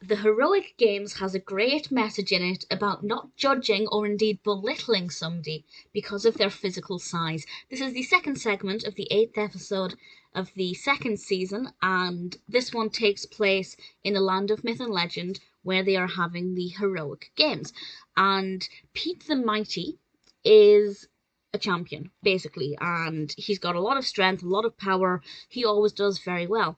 The Heroic Games has a great message in it about not judging or indeed belittling somebody because of their physical size. This is the second segment of the 8th episode of the second season, and this one takes place in the land of myth and legend where they are having the Heroic Games. And Pete the Mighty is a champion, basically, and he's got a lot of strength, a lot of power. He always does very well.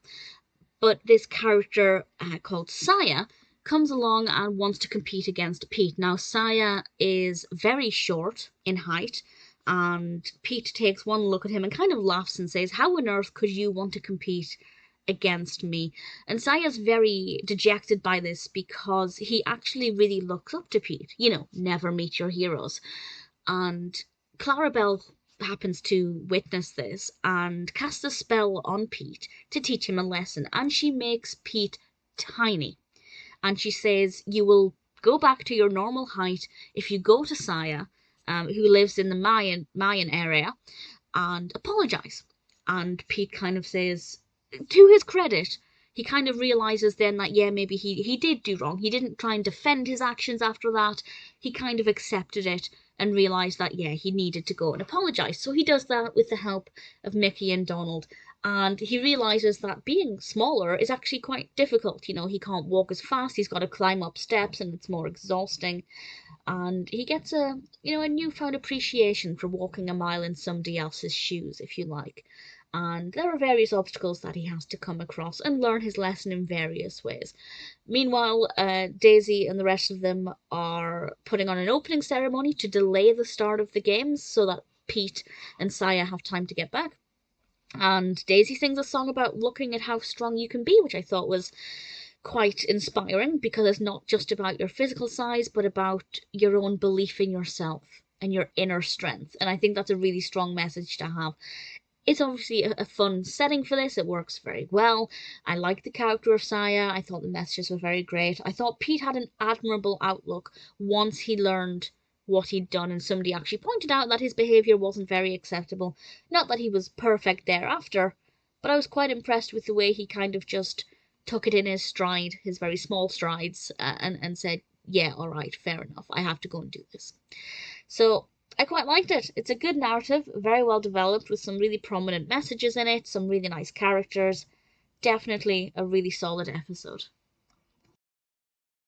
But this character called Saiya comes along and wants to compete against Pete. Now, Saiya is very short in height, and Pete takes one look at him and kind of laughs and says, "How on earth could you want to compete against me?" And Saya's very dejected by this because he actually really looks up to Pete. You know, never meet your heroes. And Care-abelle happens to witness this and casts a spell on Pete to teach him a lesson, and she makes Pete tiny. And she says, "You will go back to your normal height if you go to Saiya, who lives in the Mayan area, and apologize." And Pete kind of says, to his credit, he kind of realizes then that, yeah, maybe he did do wrong. He didn't try and defend his actions after that. He kind of accepted it and realised that, yeah, he needed to go and apologise. So he does that with the help of Mickey and Donald. And he realises that being smaller is actually quite difficult. You know, he can't walk as fast. He's got to climb up steps, and it's more exhausting. And he gets a newfound appreciation for walking a mile in somebody else's shoes, if you like. And there are various obstacles that he has to come across and learn his lesson in various ways. Meanwhile, Daisy and the rest of them are putting on an opening ceremony to delay the start of the games so that Pete and Saiya have time to get back. And Daisy sings a song about looking at how strong you can be, which I thought was quite inspiring, because it's not just about your physical size, but about your own belief in yourself and your inner strength. And I think that's a really strong message to have. It's obviously a fun setting for this. It works very well. I like the character of Saiya. I thought the messages were very great. I thought Pete had an admirable outlook once he learned what he'd done, and somebody actually pointed out that his behaviour wasn't very acceptable. Not that he was perfect thereafter, but I was quite impressed with the way he kind of just took it in his stride, his very small strides, and said, yeah, all right, fair enough. I have to go and do this. So I quite liked it. It's a good narrative, very well developed, with some really prominent messages in it, some really nice characters. Definitely a really solid episode.